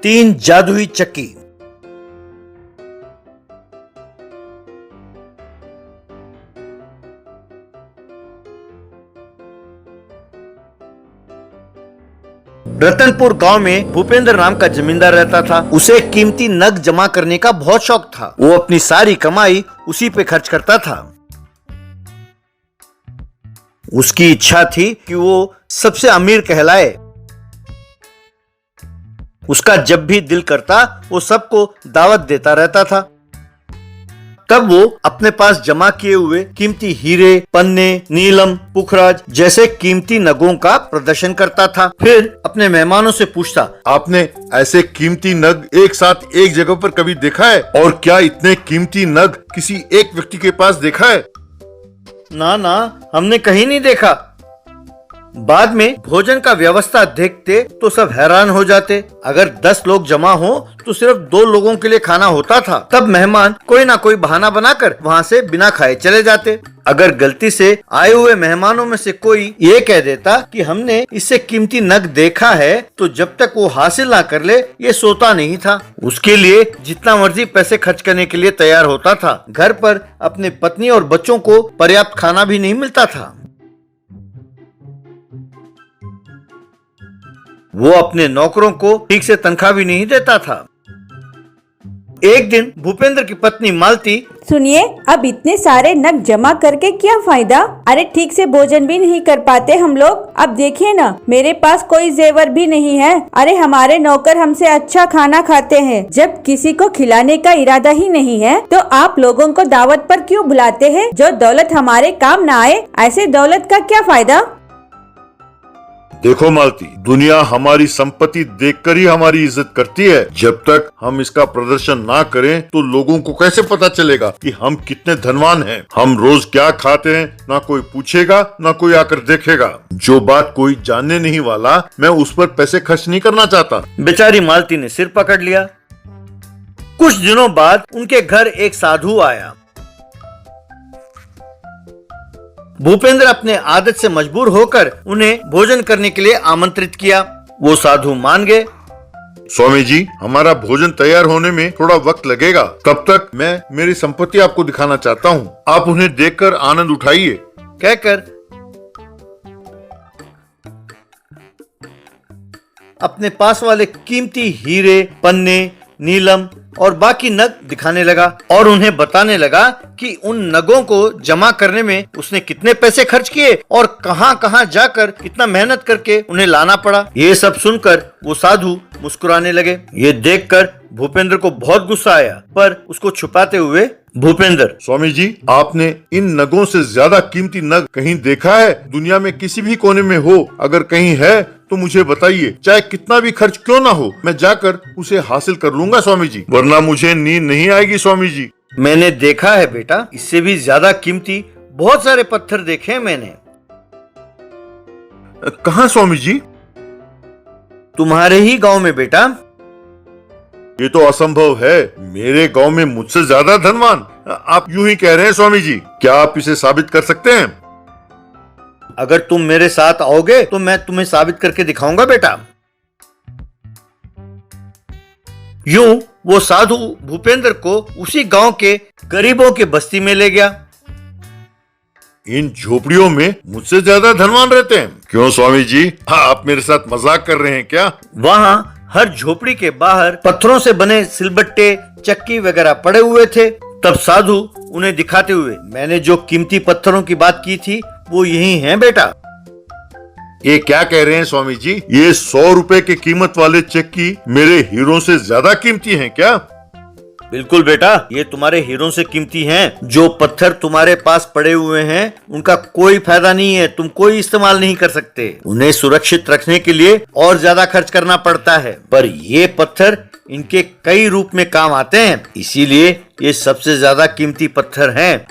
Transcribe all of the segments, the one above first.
3 जादुई चक्की। रतनपुर गांव में भूपेंद्र नाम का जमींदार रहता था। उसे कीमती नग जमा करने का बहुत शौक था। वो अपनी सारी कमाई उसी पे खर्च करता था। उसकी इच्छा थी कि वो सबसे अमीर कहलाए। उसका जब भी दिल करता वो सबको दावत देता रहता था। तब वो अपने पास जमा किए हुए कीमती हीरे, पन्ने, नीलम, पुखराज जैसे कीमती नगों का प्रदर्शन करता था। फिर अपने मेहमानों से पूछता, आपने ऐसे कीमती नग एक साथ एक जगह पर कभी देखा है? और क्या इतने कीमती नग किसी एक व्यक्ति के पास देखा है? ना ना, हमने कहीं नहीं देखा। बाद में भोजन का व्यवस्था देखते तो सब हैरान हो जाते। अगर 10 लोग जमा हो तो सिर्फ 2 लोगों के लिए खाना होता था। तब मेहमान कोई ना कोई बहाना बनाकर वहाँ से बिना खाए चले जाते। अगर गलती से आए हुए मेहमानों में से कोई ये कह देता कि हमने इससे कीमती नग देखा है, तो जब तक वो हासिल ना कर ले ये सोता नहीं था। उसके लिए जितना मर्जी पैसे खर्च करने के लिए तैयार होता था। घर पर अपने पत्नी और बच्चों को पर्याप्त खाना भी नहीं मिलता था। वो अपने नौकरों को ठीक से तनख्वाह भी नहीं देता था। एक दिन भूपेंद्र की पत्नी मालती, सुनिए, अब इतने सारे नग जमा करके क्या फायदा? अरे ठीक से भोजन भी नहीं कर पाते हम लोग। अब देखिए ना, मेरे पास कोई जेवर भी नहीं है। अरे हमारे नौकर हमसे अच्छा खाना खाते हैं। जब किसी को खिलाने का इरादा ही नहीं है तो आप लोगों को दावत पर क्यों बुलाते हैं? जो दौलत हमारे काम न आए, ऐसे दौलत का क्या फायदा? देखो मालती, दुनिया हमारी संपत्ति देखकर ही हमारी इज्जत करती है। जब तक हम इसका प्रदर्शन ना करें तो लोगों को कैसे पता चलेगा कि हम कितने धनवान हैं? हम रोज क्या खाते हैं ना कोई पूछेगा ना कोई आकर देखेगा। जो बात कोई जानने नहीं वाला, मैं उस पर पैसे खर्च नहीं करना चाहता। बेचारी मालती ने सिर पकड़ लिया। कुछ दिनों बाद उनके घर एक साधु आया। भूपेंद्र अपने आदत से मजबूर होकर उन्हें भोजन करने के लिए आमंत्रित किया। वो साधु मान गए। स्वामी जी, हमारा भोजन तैयार होने में थोड़ा वक्त लगेगा। तब तक मैं मेरी संपत्ति आपको दिखाना चाहता हूँ। आप उन्हें देखकर आनंद उठाइए। कहकर अपने पास वाले कीमती हीरे, पन्ने, नीलम और बाकी नग दिखाने लगा और उन्हें बताने लगा कि उन नगों को जमा करने में उसने कितने पैसे खर्च किए और कहां-कहां जाकर कितना मेहनत करके उन्हें लाना पड़ा। ये सब सुनकर वो साधु मुस्कुराने लगे। ये देखकर भूपेंद्र को बहुत गुस्सा आया, पर उसको छुपाते हुए, भूपेंद्र, स्वामी जी, आपने इन नगों से ज्यादा कीमती नग कहीं देखा है? दुनिया में किसी भी कोने में हो, अगर कहीं है तो मुझे बताइए। चाहे कितना भी खर्च क्यों ना हो, मैं जाकर उसे हासिल कर लूंगा स्वामी जी, वरना मुझे नींद नहीं आएगी स्वामी जी। मैंने देखा है बेटा, इससे भी ज्यादा कीमती बहुत सारे पत्थर देखे हैं मैंने। कहाँ स्वामी जी? तुम्हारे ही गांव में बेटा। ये तो असंभव है। मेरे गांव में मुझसे ज्यादा धनवान। आप यूं ही कह रहे हैं स्वामी जी। क्या आप इसे साबित कर सकते हैं? अगर तुम मेरे साथ आओगे तो मैं तुम्हें साबित करके दिखाऊंगा बेटा। यूं वो साधु भूपेंद्र को उसी गांव के गरीबों की बस्ती में ले गया। इन झोपड़ियों में मुझसे ज्यादा धनवान रहते हैं? क्यों स्वामी जी, आप मेरे साथ मजाक कर रहे हैं क्या? वहाँ हर झोपड़ी के बाहर पत्थरों से बने सिलबट्टे, चक्की वगैरह पड़े हुए थे। तब साधु उन्हें दिखाते हुए, मैंने जो कीमती पत्थरों की बात की थी वो यही हैं बेटा। ये क्या कह रहे हैं स्वामी जी? ये 100 रुपए की कीमत वाले चक्की मेरे हीरों से ज्यादा कीमती हैं क्या? बिल्कुल बेटा, ये तुम्हारे हीरों से कीमती हैं। जो पत्थर तुम्हारे पास पड़े हुए हैं उनका कोई फायदा नहीं है, तुम कोई इस्तेमाल नहीं कर सकते। उन्हें सुरक्षित रखने के लिए और ज्यादा खर्च करना पड़ता है, पर ये पत्थर इनके कई रूप में काम आते हैं, इसीलिए ये सबसे ज्यादा कीमती पत्थर हैं।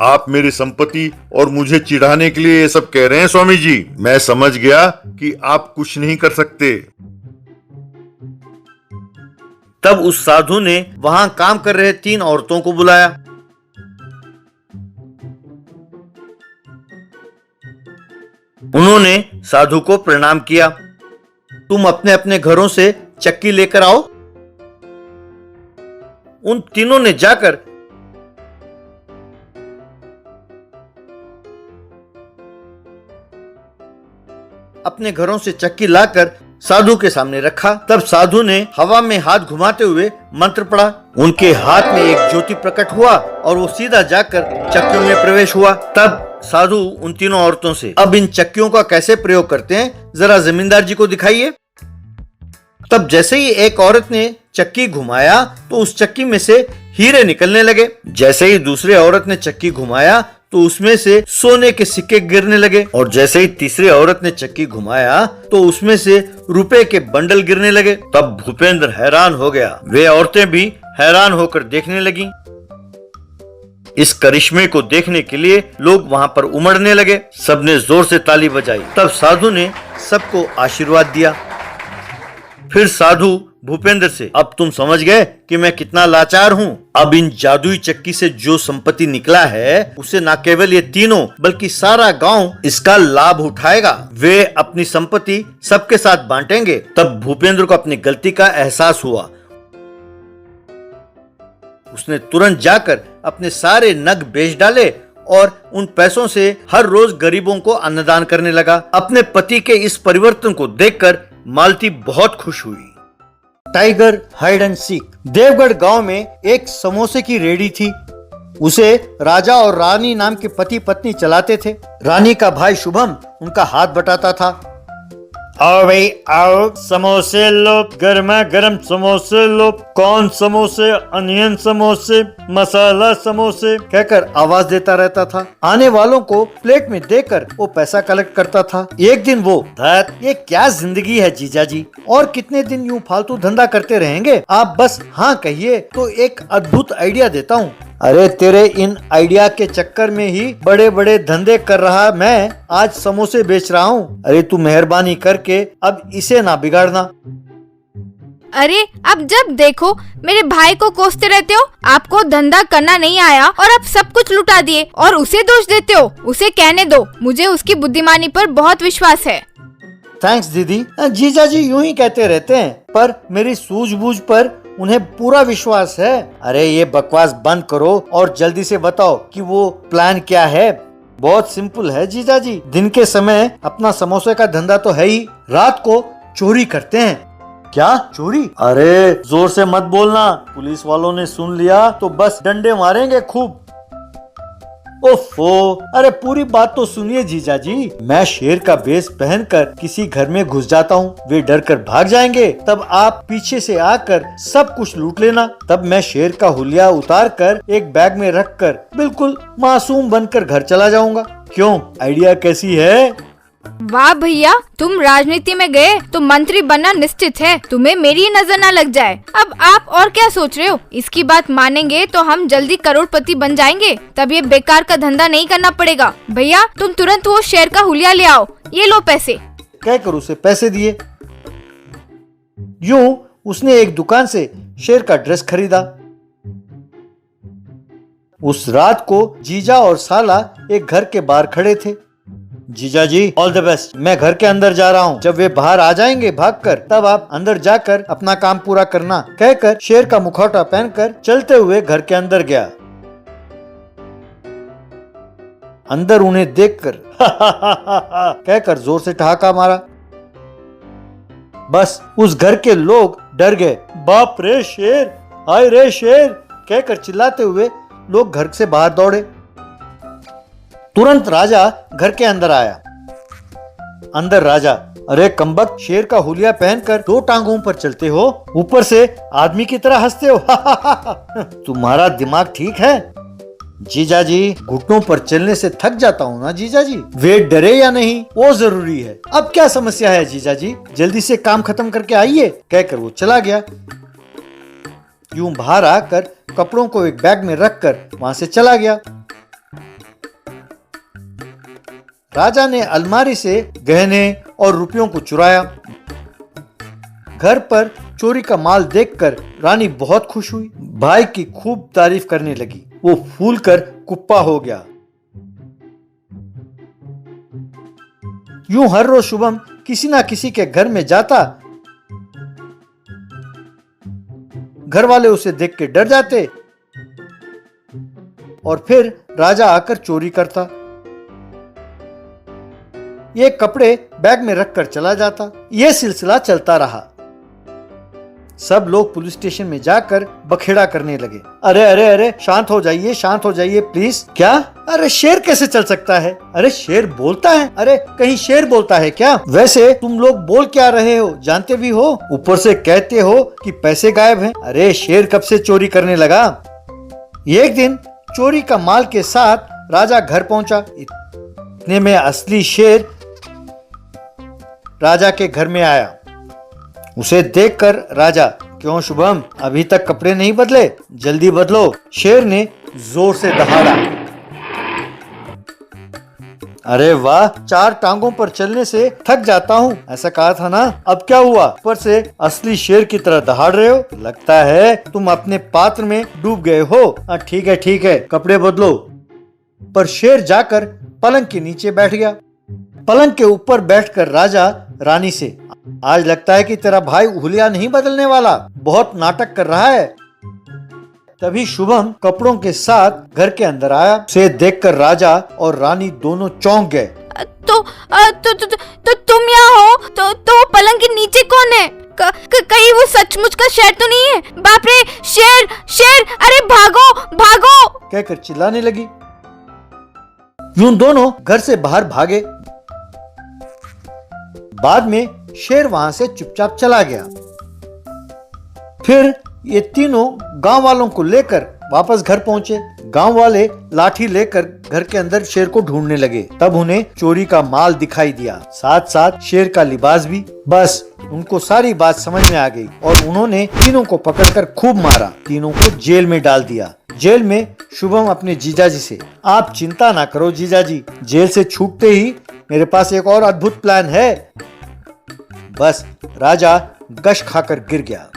आप मेरी संपत्ति और मुझे चिढ़ाने के लिए ये सब कह रहे हैं स्वामी जी। मैं समझ गया कि आप कुछ नहीं कर सकते। तब उस साधु ने वहां काम कर रहे 3 औरतों को बुलाया। उन्होंने साधु को प्रणाम किया। तुम अपने अपने घरों से चक्की लेकर आओ। उन तीनों ने जाकर अपने घरों से चक्की लाकर साधु के सामने रखा। तब साधु ने हवा में हाथ घुमाते हुए मंत्र पढ़ा। उनके हाथ में एक ज्योति प्रकट हुआ और वो सीधा जाकर चक्कियों में प्रवेश हुआ। तब साधु उन तीनों औरतों से, अब इन चक्कियों का कैसे प्रयोग करते हैं जरा जमींदार जी को दिखाइए। तब जैसे ही एक औरत ने चक्की घुमाया तो उस चक्की में से हीरे निकलने लगे। जैसे ही दूसरी औरत ने चक्की घुमाया तो उसमें से सोने के सिक्के गिरने लगे, और जैसे ही तीसरी औरत ने चक्की घुमाया तो उसमें से रुपए के बंडल गिरने लगे। तब भूपेंद्र हैरान हो गया। वे औरतें भी हैरान होकर देखने लगीं। इस करिश्मे को देखने के लिए लोग वहां पर उमड़ने लगे। सबने जोर से ताली बजाई। तब साधु ने सबको आशीर्वाद दिया। फिर साधु भूपेंद्र से, अब तुम समझ गए कि मैं कितना लाचार हूँ। अब इन जादुई चक्की से जो संपत्ति निकला है उसे न केवल ये तीनों बल्कि सारा गांव इसका लाभ उठाएगा। वे अपनी संपत्ति सबके साथ बांटेंगे। तब भूपेंद्र को अपनी गलती का एहसास हुआ। उसने तुरंत जाकर अपने सारे नग बेच डाले और उन पैसों से हर रोज गरीबों को अन्नदान करने लगा। अपने पति के इस परिवर्तन को देखकर मालती बहुत खुश हुई। Tiger hide and seek. Devgarh गांव में एक समोसे की रेडी थी। उसे राजा और रानी नाम के पति पत्नी चलाते थे। रानी का भाई शुभम उनका हाथ बटाता था। आओ भाई आओ, समोसे लो, गर्मा गर्म समोसे लो। कॉर्न समोसे, अनियन समोसे, मसाला समोसे कहकर आवाज देता रहता था। आने वालों को प्लेट में देकर वो पैसा कलेक्ट करता था। एक दिन वो, धत ये क्या जिंदगी है जीजा जी, और कितने दिन यूँ फालतू धंधा करते रहेंगे, आप बस हाँ कहिए तो एक अद्भुत आइडिया देता हूँ। अरे तेरे इन आइडिया के चक्कर में ही बड़े बड़े धंधे कर रहा मैं आज समोसे बेच रहा हूँ। अरे तू मेहरबानी करके अब इसे ना बिगाड़ना। अरे अब जब देखो मेरे भाई को कोसते रहते हो। आपको धंधा करना नहीं आया और अब सब कुछ लुटा दिए और उसे दोष देते हो। उसे कहने दो, मुझे उसकी बुद्धिमानी पर बहुत विश्वास है। थैंक्स दीदी। जीजा जी यूं ही कहते रहते हैं, पर मेरी सूझबूझ पर उन्हें पूरा विश्वास है। अरे ये बकवास बंद करो और जल्दी से बताओ कि वो प्लान क्या है। बहुत सिंपल है जीजा जी। दिन के समय अपना समोसे का धंधा तो है ही, रात को चोरी करते हैं। क्या चोरी? अरे जोर से मत बोलना, पुलिस वालों ने सुन लिया तो बस डंडे मारेंगे खूब। ओफो, अरे पूरी बात तो सुनिए जीजा जी। मैं शेर का वेश पहनकर किसी घर में घुस जाता हूँ। वे डर कर भाग जाएंगे। तब आप पीछे से आकर सब कुछ लूट लेना। तब मैं शेर का हुलिया उतार कर एक बैग में रख कर बिल्कुल मासूम बनकर घर चला जाऊंगा। क्यों, आइडिया कैसी है? वाह भैया, तुम राजनीति में गए तो मंत्री बनना निश्चित है। तुम्हें मेरी नजर न लग जाए। अब आप और क्या सोच रहे हो? इसकी बात मानेंगे तो हम जल्दी करोड़पति बन जाएंगे। तब ये बेकार का धंधा नहीं करना पड़ेगा। भैया तुम तुरंत वो शेर का हुलिया ले आओ। ये लो पैसे। कहकर उसे पैसे दिए। यूं उसने एक दुकान से शेर का ड्रेस खरीदा। उस रात को जीजा और साला एक घर के बाहर खड़े थे। जीजा जी ऑल द बेस्ट, मैं घर के अंदर जा रहा हूँ। जब वे बाहर आ जाएंगे भागकर, तब आप अंदर जाकर अपना काम पूरा करना, कहकर शेर का मुखौटा पहनकर चलते हुए घर के अंदर गया। अंदर उन्हें देखकर कहकर जोर से ठहाका मारा। बस उस घर के लोग डर गए। बाप रे शेर, हाय रे शेर कहकर चिल्लाते हुए लोग घर से बाहर दौड़े। तुरंत राजा घर के अंदर आया। अंदर राजा, अरे कमबख्त, शेर का हुलिया पहनकर 2 टांगों पर चलते हो, ऊपर से आदमी की तरह हंसते हो। तुम्हारा दिमाग ठीक है? जीजा जी घुटनों पर चलने से थक जाता हूँ ना जीजा जी। वे डरे या नहीं वो जरूरी है। अब क्या समस्या है जीजा जी, जल्दी से काम खत्म करके आइए, कहकर वो चला गया। यूं बाहर आकर कपड़ों को एक बैग में रखकर वहां से चला गया। राजा ने अलमारी से गहने और रुपयों को चुराया। घर पर चोरी का माल देखकर रानी बहुत खुश हुई। भाई की खूब तारीफ करने लगी। वो फूल कर कुप्पा हो गया। यूं हर रोज शुभम किसी ना किसी के घर में जाता घर वाले उसे देख के डर जाते और फिर राजा आकर चोरी करता। ये कपड़े बैग में रखकर चला जाता। यह सिलसिला चलता रहा। सब लोग पुलिस स्टेशन में जाकर बखेड़ा करने लगे। अरे अरे अरे, शांत हो जाइए प्लीज। क्या? अरे शेर कैसे चल सकता है? अरे शेर बोलता है? अरे कहीं शेर बोलता है क्या? वैसे तुम लोग बोल क्या रहे हो? जानते भी हो, ऊपर से कहते हो कि पैसे गायब हैं। अरे शेर कब से चोरी करने लगा? एक दिन चोरी का माल के साथ राजा घर पहुंचा। इतने में असली शेर राजा के घर में आया। उसे देखकर राजा, क्यों शुभम, अभी तक कपड़े नहीं बदले? जल्दी बदलो। शेर ने जोर से दहाड़ा। अरे वाह, 4 टांगों पर चलने से थक जाता हूँ, ऐसा कहा था ना। अब क्या हुआ? ऊपर से असली शेर की तरह दहाड़ रहे हो। लगता है तुम अपने पात्र में डूब गए हो। ठीक है, कपड़े बदलो। पर शेर जाकर पलंग के नीचे बैठ गया। पलंग के ऊपर बैठकर राजा रानी से, आज लगता है कि तेरा भाई हुलिया नहीं बदलने वाला, बहुत नाटक कर रहा है। तभी शुभम कपड़ों के साथ घर के अंदर आया। उसे देखकर राजा और रानी दोनों चौंक गए। तो तुम यहाँ हो? तो पलंग के नीचे कौन है? कहीं वो सचमुच का शेर तो नहीं है? बाप रे, शेर शेर, अरे भागो भागो कहकर चिल्लाने लगी। यूं दोनों घर से बाहर भागे। बाद में शेर वहां से चुपचाप चला गया। फिर ये तीनों गांव वालों को लेकर वापस घर पहुंचे। गांव वाले लाठी लेकर घर के अंदर शेर को ढूंढने लगे। तब उन्हें चोरी का माल दिखाई दिया, साथ साथ शेर का लिबास भी। बस उनको सारी बात समझ में आ गई और उन्होंने तीनों को पकड़कर खूब मारा। तीनों को जेल में डाल दिया। जेल में शुभम अपने जीजाजी से, आप चिंता ना करो जीजाजी, जेल से छूटते ही मेरे पास एक और अद्भुत प्लान है। बस राजा गश खाकर गिर गया।